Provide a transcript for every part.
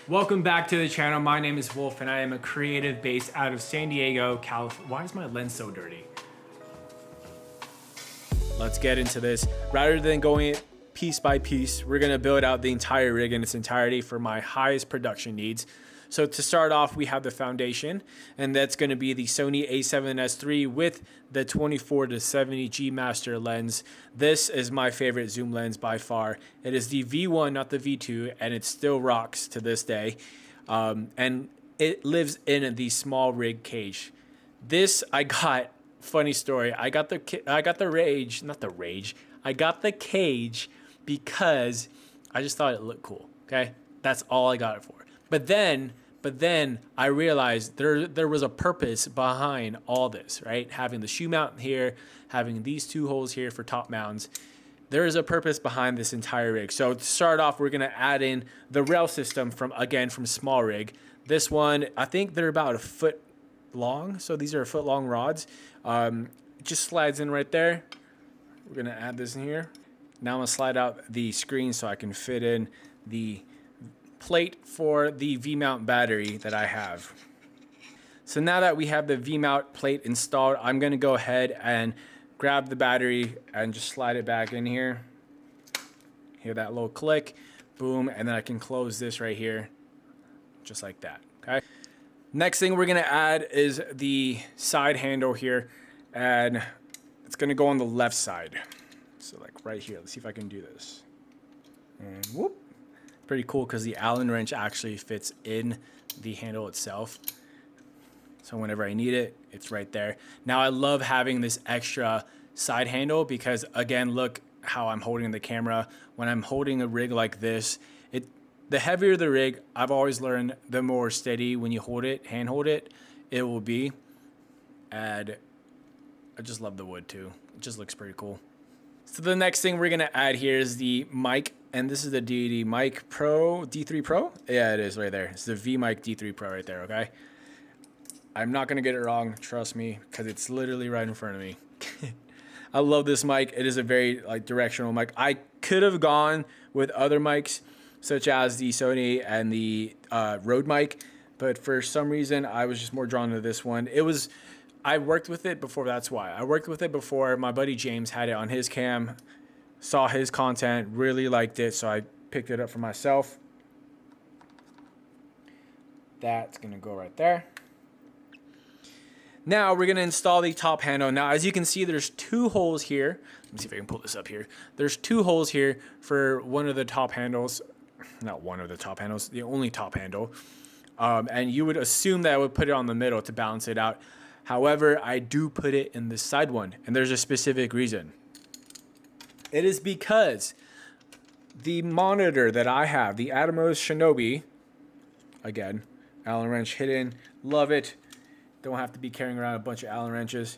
Welcome back to the channel. My name is Wolf and I am a creative based out of San Diego, California. Why is my lens so dirty? Let's get into this. Rather than going piece by piece, we're gonna build out the entire rig in its entirety for my highest production needs. So to start off, we have the foundation, and that's gonna be the Sony a7S III with the 24-70 G Master lens. This is my favorite zoom lens by far. It is the V1, not the V2, and it still rocks to this day. And it lives in the small rig cage. This I got, funny story, I got the cage because I just thought it looked cool, okay? That's all I got it for. But then I realized there was a purpose behind all this, right? Having the shoe mount here, having these two holes here for top mounts. There is a purpose behind this entire rig. So to start off, we're gonna add in the rail system from small rig. This one, I think they're about a foot long. So these are 1 foot long rods. Just slides in right there. We're gonna add this in here. Now I'm gonna slide out the screen so I can fit in the plate for the V-mount battery that I have. So now that we have the V-mount plate installed, I'm gonna go ahead and grab the battery and just slide it back in here. Hear that little click, boom, and then I can close this right here, just like that, okay? Next thing we're gonna add is the side handle here, and it's gonna go on the left side. So like right here, let's see if I can do this. And whoop. Pretty cool because the Allen wrench actually fits in the handle itself. So whenever I need it, it's right there. Now I love having this extra side handle because again, look how I'm holding the camera. When I'm holding a rig like this, the heavier the rig, I've always learned the more steady when you hold it, hand hold it, it will be. And I just love the wood too. It just looks pretty cool. So the next thing we're gonna add here is the mic, and this is the DD Mic Pro, D3 Pro? Yeah, it is right there. It's the V-Mic D3 Pro right there, okay? I'm not gonna get it wrong, trust me, because it's literally right in front of me. I love this mic. It is a very directional mic. I could have gone with other mics, such as the Sony and the Rode mic, but for some reason, I was just more drawn to this one. I worked with it before, that's why. I worked with it before. My buddy James had it on his cam, saw his content, really liked it, so I picked it up for myself. That's gonna go right there. Now we're gonna install the top handle. Now, as you can see, there's 2 holes here. Let me see if I can pull this up here. There's 2 holes here for one of the top handles. Not one of the top handles, the only top handle. And you would assume that I would put it on the middle to balance it out. However, I do put it in the side one, and there's a specific reason. It is because the monitor that I have, the Atomos Shinobi, again, Allen wrench hidden, love it. Don't have to be carrying around a bunch of Allen wrenches.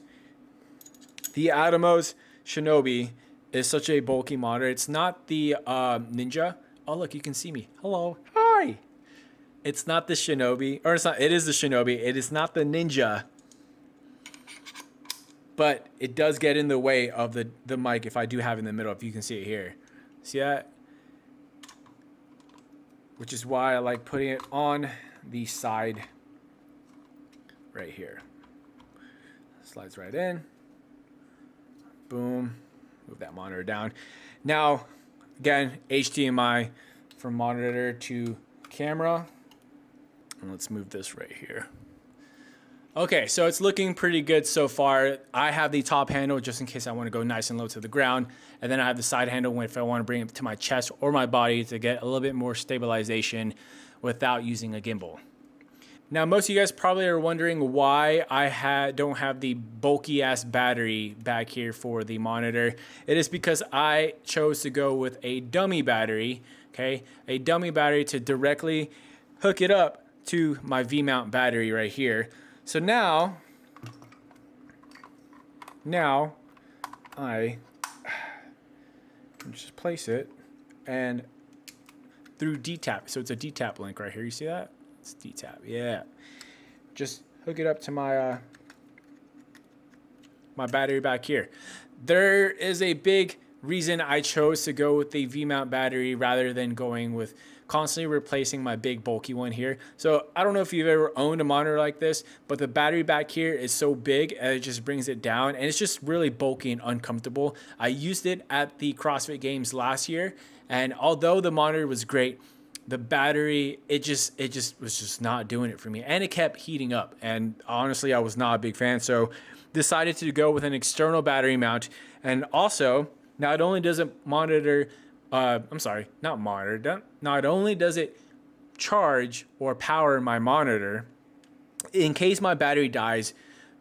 The Atomos Shinobi is such a bulky monitor. It's not the Ninja. Oh, look, you can see me. Hello. Hi. It's not the Shinobi, or it is the Shinobi. It is not the Ninja. But it does get in the way of the mic if I do have it in the middle, if you can see it here. See that? Which is why I like putting it on the side right here. Slides right in. Boom. Move that monitor down. Now, again, HDMI from monitor to camera. And let's move this right here. Okay, so it's looking pretty good so far. I have the top handle just in case I want to go nice and low to the ground. And then I have the side handle if I want to bring it to my chest or my body to get a little bit more stabilization without using a gimbal. Now, most of you guys probably are wondering why I don't have the bulky ass battery back here for the monitor. It is because I chose to go with a dummy battery, okay? A dummy battery to directly hook it up to my V-mount battery right here. So now I can just place it and through DTAP. So it's a DTAP link right here. You see that? It's DTAP. Yeah. Just hook it up to my my battery back here. There is a big reason I chose to go with the V-mount battery rather than going with constantly replacing my big bulky one here. So I don't know if you've ever owned a monitor like this, but the battery back here is so big and it just brings it down, and it's just really bulky and uncomfortable. I used it at the CrossFit Games last year, and although the monitor was great, the battery, it just was just not doing it for me, and it kept heating up, and honestly I was not a big fan. So decided to go with an external battery mount. And also, not only does it monitor not only does it charge or power my monitor, in case my battery dies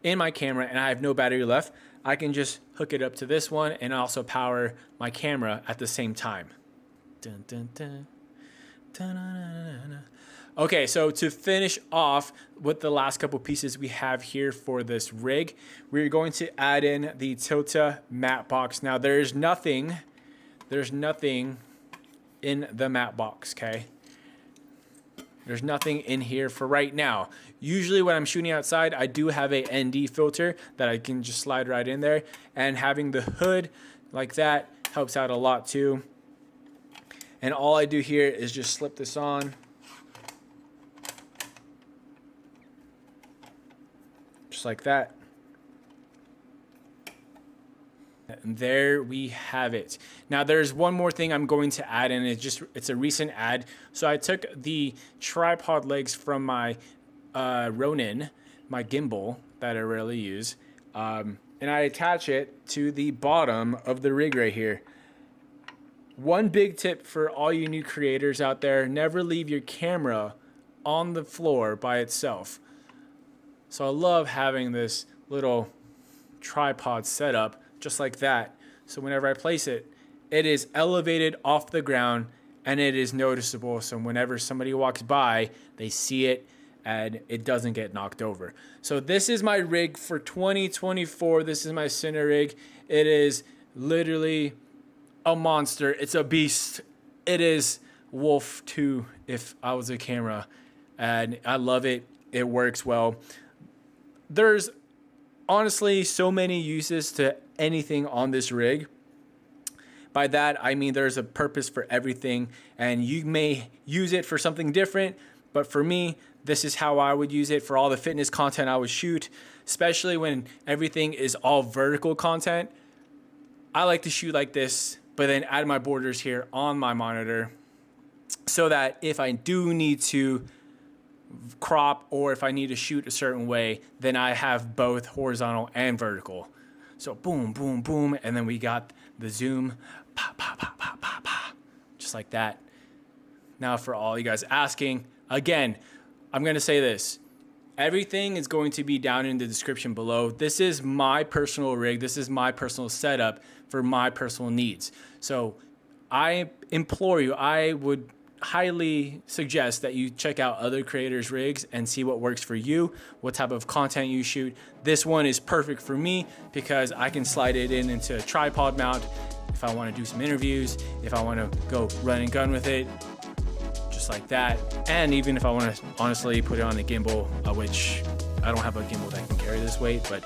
in my camera and I have no battery left, I can just hook it up to this one and also power my camera at the same time. Dun, dun, dun. Okay, so to finish off with the last couple pieces we have here for this rig, we're going to add in the Tilta matte box. Now there's nothing in the matte box, okay? There's nothing in here for right now. Usually when I'm shooting outside, I do have a ND filter that I can just slide right in there, and having the hood like that helps out a lot too. And all I do here is just slip this on. Just like that. And there we have it. Now there's one more thing I'm going to add, and it's a recent add. So I took the tripod legs from my Ronin, my gimbal that I rarely use, and I attach it to the bottom of the rig right here. One big tip for all you new creators out there: never leave your camera on the floor by itself. So I love having this little tripod setup just like that. So whenever I place it, it is elevated off the ground and it is noticeable. So whenever somebody walks by, they see it and it doesn't get knocked over. So this is my rig for 2024. This is my cine rig. It is literally a monster. It's a beast. It is Wolf 2 if I was a camera, and I love it. It works well. There's honestly so many uses to anything on this rig. By that I mean there's a purpose for everything, and you may use it for something different, but for me, this is how I would use it for all the fitness content I would shoot, especially when everything is all vertical content. I like to shoot like this, but then add my borders here on my monitor so that if I do need to crop or if I need to shoot a certain way, then I have both horizontal and vertical. So boom, boom, boom, and then we got the zoom, pa, pa, pa, pa, pa, pa, just like that. Now for all you guys asking, again, I'm gonna say this. Everything is going to be down in the description below. This is my personal rig. This is my personal setup for my personal needs. So I implore you, I would highly suggest that you check out other creators' rigs and see what works for you, what type of content you shoot. This one is perfect for me because I can slide it into a tripod mount if I want to do some interviews, if I want to go run and gun with it, just like that. And even if I want to honestly put it on a gimbal, which I don't have a gimbal that can carry this weight, but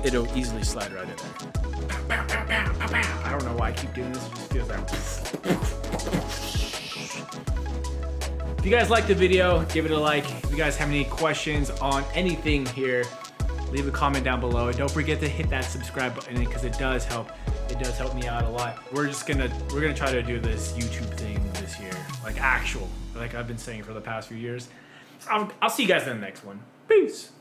it'll easily slide right in there. I don't know why I keep doing this, it just feels like... If you guys liked the video, give it a like. If you guys have any questions on anything here, leave a comment down below. And don't forget to hit that subscribe button because it does help. It does help me out a lot. We're gonna try to do this YouTube thing this year, like I've been saying for the past few years. I'll see you guys in the next one. Peace.